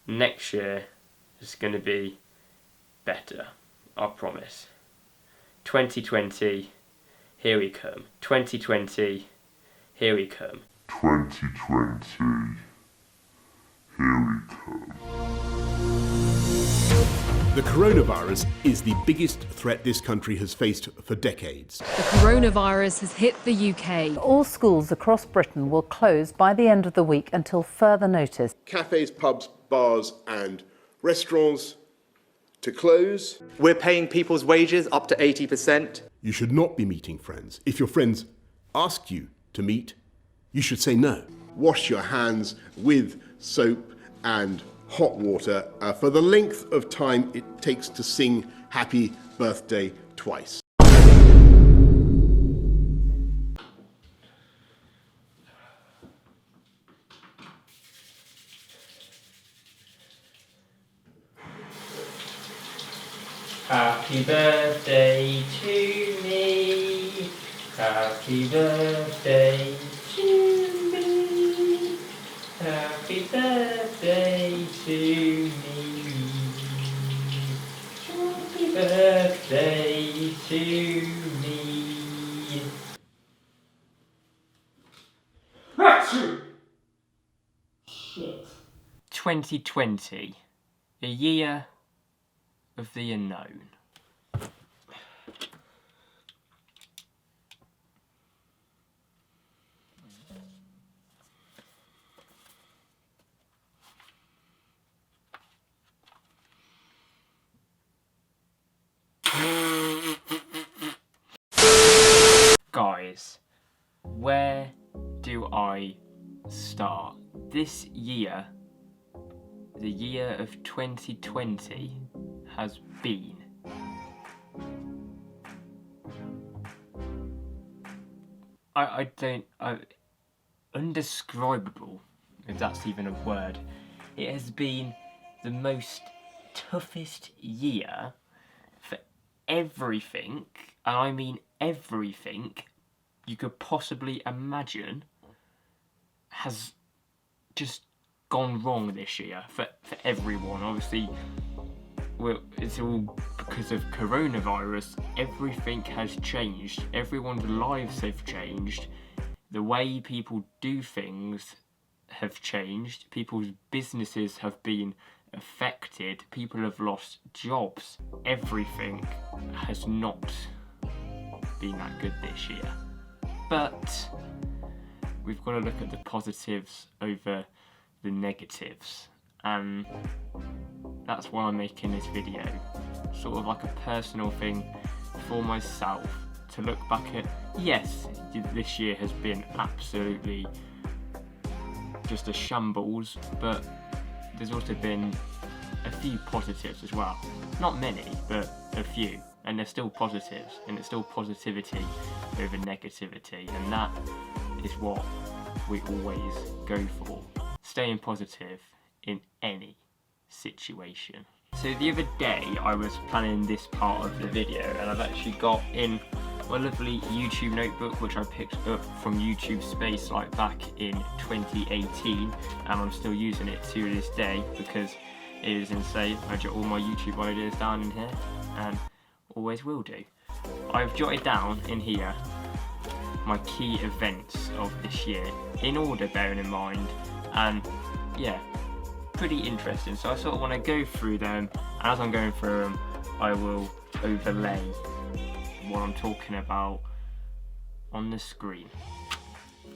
next year is going to be better, I promise. 2020, here we come. 2020, here we come. 2020, here we come. The coronavirus is the biggest threat this country has faced for decades. The coronavirus has hit the UK. All schools across Britain will close by the end of the week until further notice. Cafes, pubs, bars and restaurants to close. We're paying people's wages up to 80%. You should not be meeting friends. If your friends ask you to meet, you should say no. Wash your hands with soap and hot water for the length of time it takes to sing happy birthday twice. Happy birthday to me. Happy birthday to me. Happy birthday to me. Happy birthday to me. Shit. 2020, the year of the unknown. Guys, where do I start? This year, the year of 2020, has been undescribable, if that's even a word. It has been the most toughest year for everything, and I mean everything you could possibly imagine has just gone wrong this year for everyone. Obviously, it's all because of coronavirus. Everything has changed. Everyone's lives have changed. The way people do things have changed. People's businesses have been affected. People have lost jobs. Everything has not been that good this year. But we've got to look at the positives over the negatives, and that's why I'm making this video. Sort of like a personal thing for myself to look back at. Yes, this year has been absolutely just a shambles, but there's also been a few positives as well. Not many, but a few. And they're still positives, and it's still positivity over negativity, and that is what we always go for. Staying positive in any situation. So the other day I was planning this part of the video, and I've actually got in my lovely YouTube notebook, which I picked up from YouTube Space like back in 2018, and I'm still using it to this day because it is insane. I jot all my YouTube ideas down in here, and always will do. I've jotted down in here my key events of this year, in order bearing in mind, and yeah, pretty interesting. So I sort of want to go through them, and as I'm going through them, I will overlay what I'm talking about on the screen.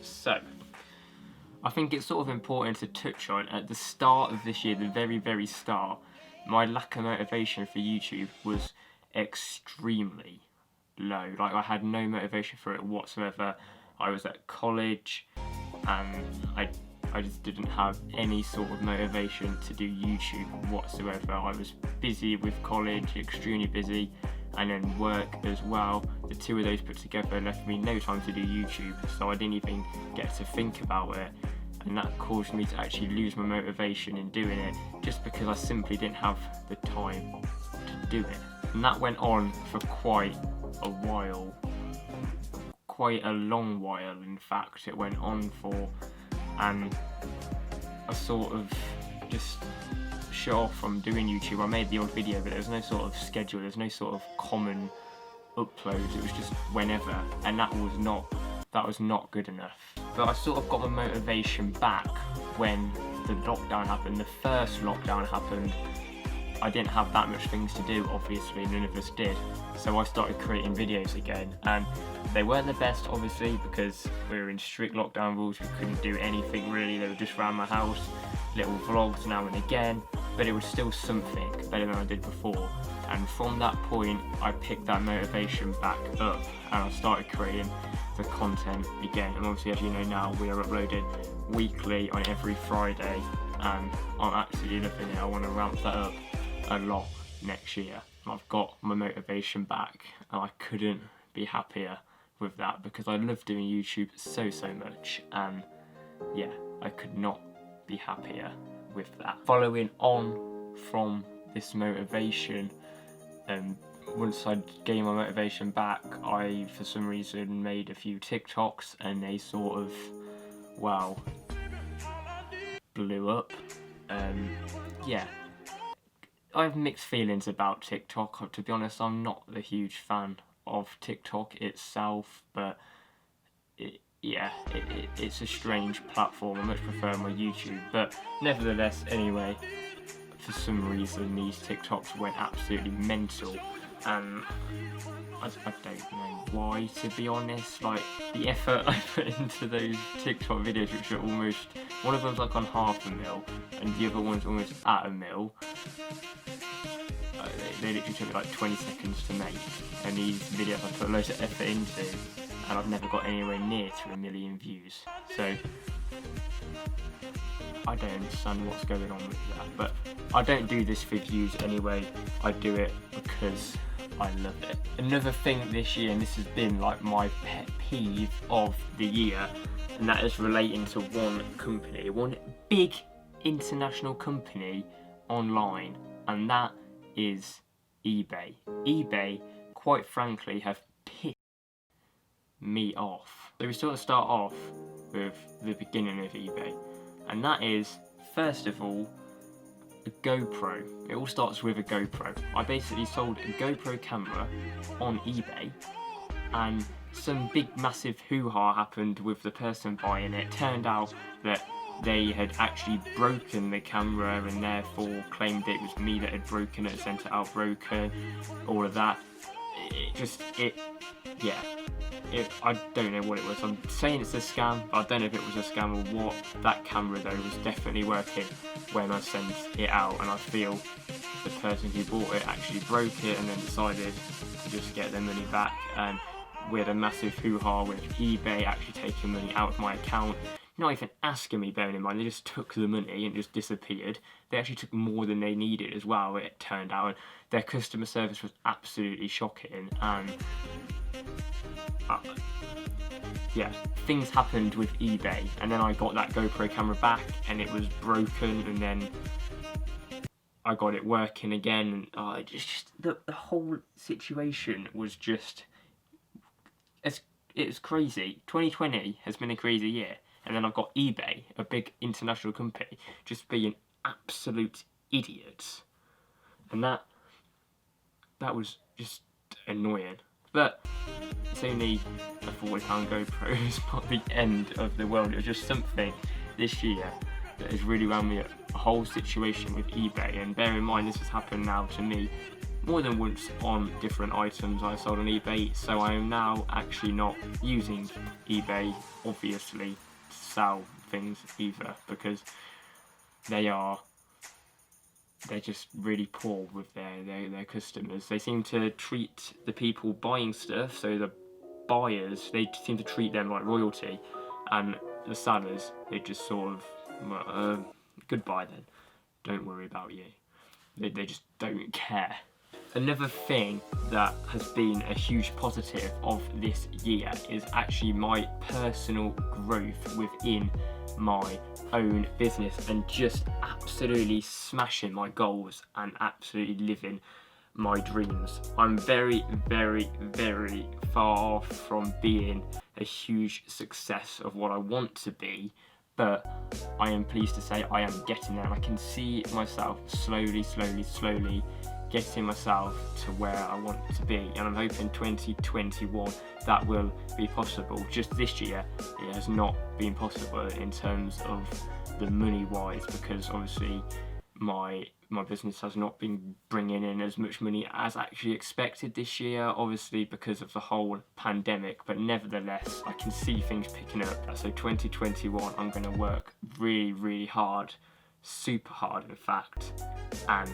So, I think it's sort of important to touch on, at the start of this year, the very start, my lack of motivation for YouTube was extremely low. Like, I had no motivation for it whatsoever. I was at college and I just didn't have any sort of motivation to do YouTube whatsoever. I was busy with college, extremely busy, and then work as well. The two of those put together left me no time to do YouTube, so I didn't even get to think about it, and that caused me to actually lose my motivation in doing it, just because I simply didn't have the time to do it. And that went on for quite a while, quite a long while in fact it went on for, and I sort of just shut off from doing YouTube. I made the odd video, but there was no sort of schedule, there's no sort of common uploads, it was just whenever, and that was not good enough. But I sort of got my motivation back when the lockdown happened. The first lockdown happened, I didn't have that much things to do, obviously, none of us did. So I started creating videos again, and they weren't the best, obviously, because we were in strict lockdown rules, we couldn't do anything really, they were just around my house, little vlogs now and again, but it was still something better than I did before. And from that point, I picked that motivation back up, and I started creating the content again. And obviously, as you know now, we are uploading weekly on every Friday, and I'm absolutely loving it. I want to ramp that up a lot next year. I've got my motivation back, and I couldn't be happier with that, because I love doing YouTube so much, and yeah, I could not be happier with that. Following on from this motivation, once I gained my motivation back, I for some reason made a few TikToks, and they sort of, well, blew up. Yeah, I have mixed feelings about TikTok. To be honest, I'm not a huge fan of TikTok itself, but it's a strange platform. I much prefer my YouTube, but nevertheless, anyway, for some reason these TikToks went absolutely mental, and I don't know why, to be honest. Like, the effort I put into those TikTok videos, which are almost, one of them's like on 500,000 and the other one's almost at 1 million. They literally took me like 20 seconds to make, and these videos I put loads of effort into, and I've never got anywhere near to 1 million views. So I don't understand what's going on with that, but I don't do this for views anyway. I do it because I love it. Another thing this year, and this has been like my pet peeve of the year, and that is relating to one company, one big international company online, and that is eBay. eBay, quite frankly, have pissed me off. So we sort of start off with the beginning of eBay, and that is, first of all, a GoPro. It all starts with a GoPro. I basically sold a GoPro camera on eBay, and some big massive hoo-ha happened with the person buying it. Turned out that they had actually broken the camera, and therefore claimed it was me that had broken it, sent it out broken, all of that. I don't know what it was. I'm saying it's a scam, but I don't know if it was a scam or what. That camera though was definitely working when I sent it out, and I feel the person who bought it actually broke it and then decided to just get their money back, and we had a massive hoo-ha with eBay actually taking money out of my account, not even asking me, bearing in mind, they just took the money and just disappeared. They actually took more than they needed as well, it turned out, and their customer service was absolutely shocking, and yeah, things happened with eBay, and then I got that GoPro camera back and it was broken, and then I got it working again, and the whole situation was just, it's crazy. 2020 has been a crazy year, and then I've got eBay, a big international company, just being absolute idiots, and that was just annoying. But it's only a £40 GoPro, it's not the end of the world. It was just something this year that has really wound me up, a whole situation with eBay. And bear in mind, this has happened now to me more than once on different items I sold on eBay, so I am now actually not using eBay, obviously, to sell things either, because they're just really poor with their customers. They seem to treat the people buying stuff, so the buyers, they seem to treat them like royalty, and the sellers, they just sort of, goodbye then, don't worry about you. They just don't care. Another thing that has been a huge positive of this year is actually my personal growth within my own business, and just absolutely smashing my goals and absolutely living my dreams. I'm very far from being a huge success of what I want to be, but I am pleased to say I am getting there, and I can see myself slowly getting myself to where I want to be, and I'm hoping 2021 that will be possible. Just this year it has not been possible in terms of the money wise, because obviously my business has not been bringing in as much money as actually expected this year, obviously because of the whole pandemic, but nevertheless I can see things picking up. So 2021 I'm going to work really hard, super hard in fact, and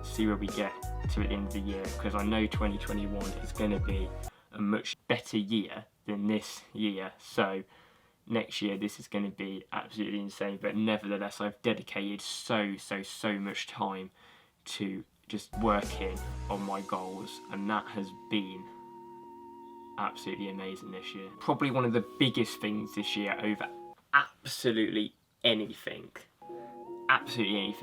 see where we get to at the end of the year, because I know 2021 is going to be a much better year than this year. So next year this is going to be absolutely insane, but nevertheless I've dedicated so much time to just working on my goals, and that has been absolutely amazing this year. Probably one of the biggest things this year over absolutely anything,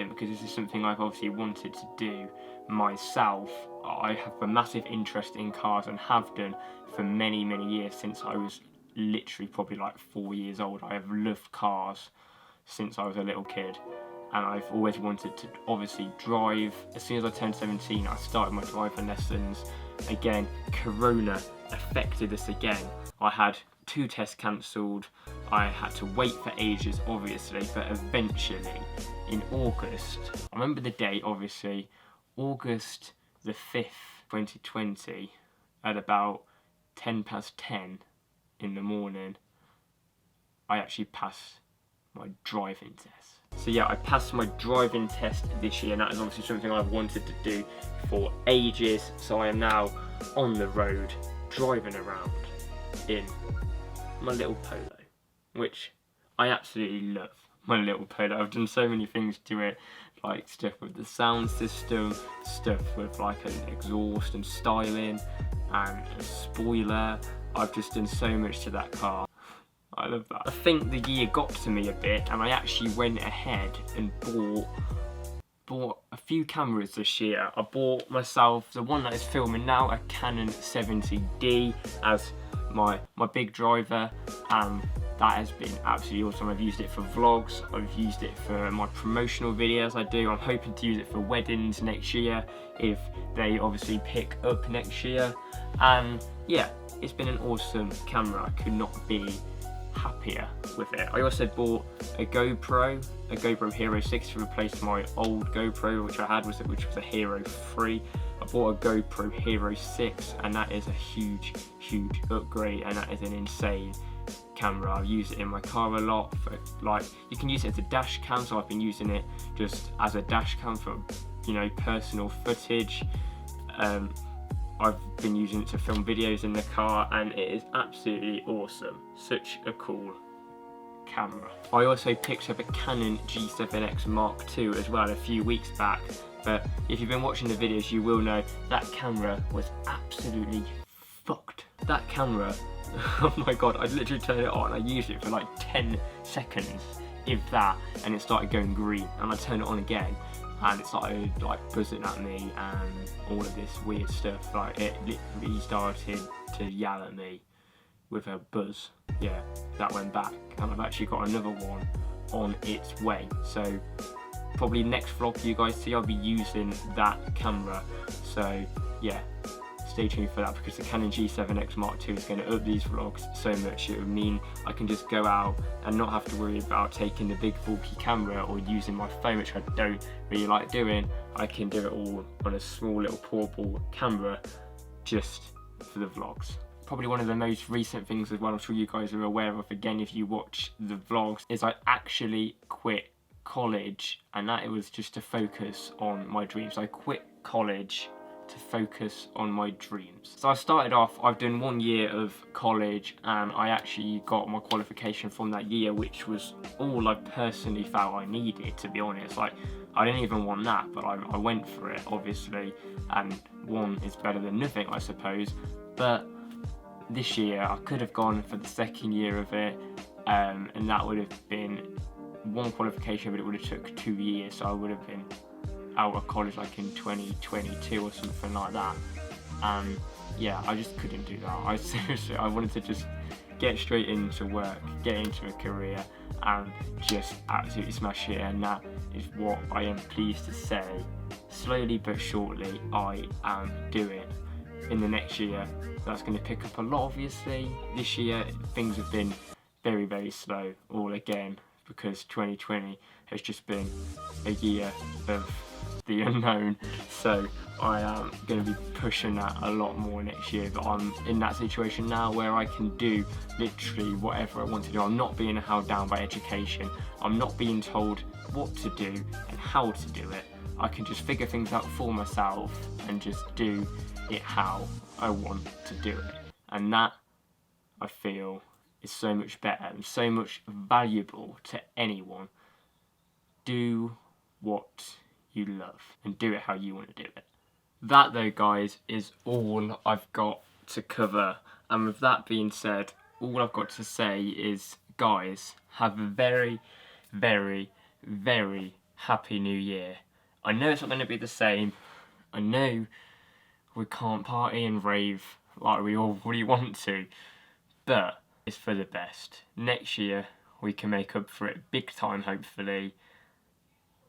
because this is something I've obviously wanted to do myself. I have a massive interest in cars and have done for many years, since I was literally probably like 4 years old. I have loved cars since I was a little kid, and I've always wanted to obviously drive. As soon as I turned 17 I started my driving lessons. Again, Corona affected us again. I had 2 tests cancelled, I had to wait for ages obviously, but eventually in August, I remember the date obviously, August the 5th 2020 at about 10:10 in the morning, I actually passed my driving test. So yeah, I passed my driving test this year, and that is obviously something I've wanted to do for ages. So I am now on the road driving around in my little Polo, which I absolutely love. My little Polo, I've done so many things to it, like stuff with the sound system, stuff with like an exhaust and styling and a spoiler. I've just done so much to that car. I love that. I think the year got to me a bit, and I actually went ahead and bought a few cameras this year. I bought myself the one that is filming now, a Canon 70D as my big driver, and that has been absolutely awesome. I've used it for vlogs, I've used it for my promotional videos I do. I'm hoping to use it for weddings next year if they obviously pick up next year. And yeah, it's been an awesome camera. I could not be happier with it. I also bought a GoPro Hero 6 to replace my old GoPro which I had, which was a Hero 3. I bought a GoPro Hero 6, and that is a huge upgrade, and that is an insane camera. I've used it in my car a lot for, like, you can use it as a dash cam, so I've been using it just as a dash cam for, you know, personal footage. I've been using it to film videos in the car, and it is absolutely awesome. Such a cool camera. I also picked up a Canon G7X Mark II as well a few weeks back, but if you've been watching the videos you will know that camera was absolutely fucked. That camera, oh my god, I literally turned it on, I used it for like 10 seconds, if that, and it started going green, and I turned it on again and it started like buzzing at me and all of this weird stuff. Like, it literally started to yell at me with a buzz. Yeah, that went back, and I've actually got another one on its way. So probably next vlog you guys see, I'll be using that camera. So yeah, stay tuned for that, because the Canon G7X Mark II is going to up these vlogs so much. It would mean I can just go out and not have to worry about taking the big bulky camera or using my phone, which I don't really like doing. I can do it all on a small little portable camera just for the vlogs. Probably one of the most recent things as well, I'm sure you guys are aware of again if you watch the vlogs, is I actually quit college, and that it was just to focus on my dreams. I quit college to focus on my dreams. So I started off, I've done 1 year of college, and I actually got my qualification from that year, which was all I personally felt I needed, to be honest. Like, I didn't even want that, but I went for it, obviously, and one is better than nothing, I suppose. But this year I could have gone for the second year of it, and that would have been one qualification, but it would have took 2 years, so I would have been out of college like in 2022 or something like that. And yeah, I just couldn't do that. I wanted to just get straight into work, get into a career, and just absolutely smash it, and that is what I am pleased to say, slowly but surely, I am doing. In the next year, that's going to pick up a lot. Obviously, this year things have been very, very slow all again, because 2020 has just been a year of the unknown. So I am going to be pushing that a lot more next year, but I'm in that situation now where I can do literally whatever I want to do. I'm not being held down by education. I'm not being told what to do and how to do it. I can just figure things out for myself and just do it how I want to do it. And that, I feel, is so much better and so much valuable to anyone. Do what you love and do it how you want to do it. That though, guys, is all I've got to cover. And with that being said, all I've got to say is, guys, have a very, very, very happy new year. I know it's not going to be the same. I know we can't party and rave like we all really want to, but it's for the best. Next year we can make up for it big time, hopefully.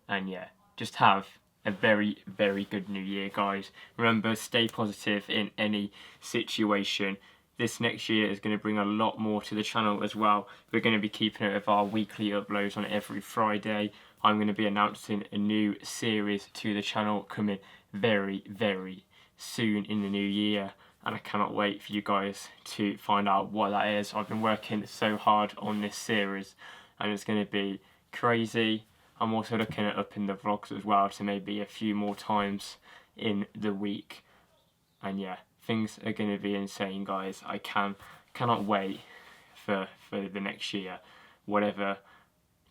And yeah, just have a very, very good new year, guys. Remember, stay positive in any situation. This next year is going to bring a lot more to the channel as well. We're going to be keeping it with our weekly uploads on every Friday. I'm going to be announcing a new series to the channel coming very, very soon in the new year, and I cannot wait for you guys to find out what that is. I've been working so hard on this series and it's going to be crazy. I'm also looking at upping the vlogs as well to maybe a few more times in the week, and yeah, things are going to be insane, guys. I cannot wait for the next year, whatever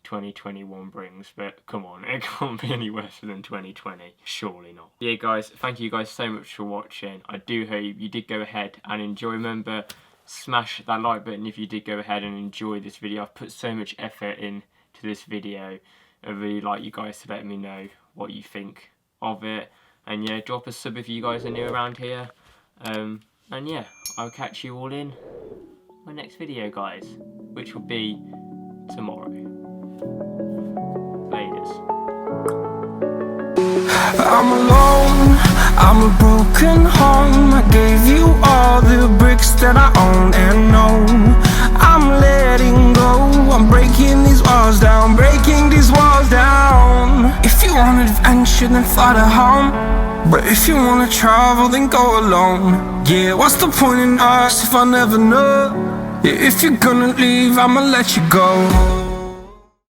2021 brings, but come on, it can't be any worse than 2020, surely not. Yeah, guys, thank you guys so much for watching. I do hope you did go ahead and enjoy. Remember, smash that like button if you did go ahead and enjoy this video. I've put so much effort into this video. I really like you guys to let me know what you think of it, and yeah, drop a sub if you guys are new around here, and yeah, I'll catch you all in my next video, guys, which will be tomorrow. I'm alone, I'm a broken home. I gave you all the bricks that I own and know. I'm letting go, I'm breaking these walls down, breaking these walls down. If you want adventure, then fly to home, but if you wanna travel, then go alone. Yeah, what's the point in us if I never know? Yeah, if you're gonna leave, I'ma let you go.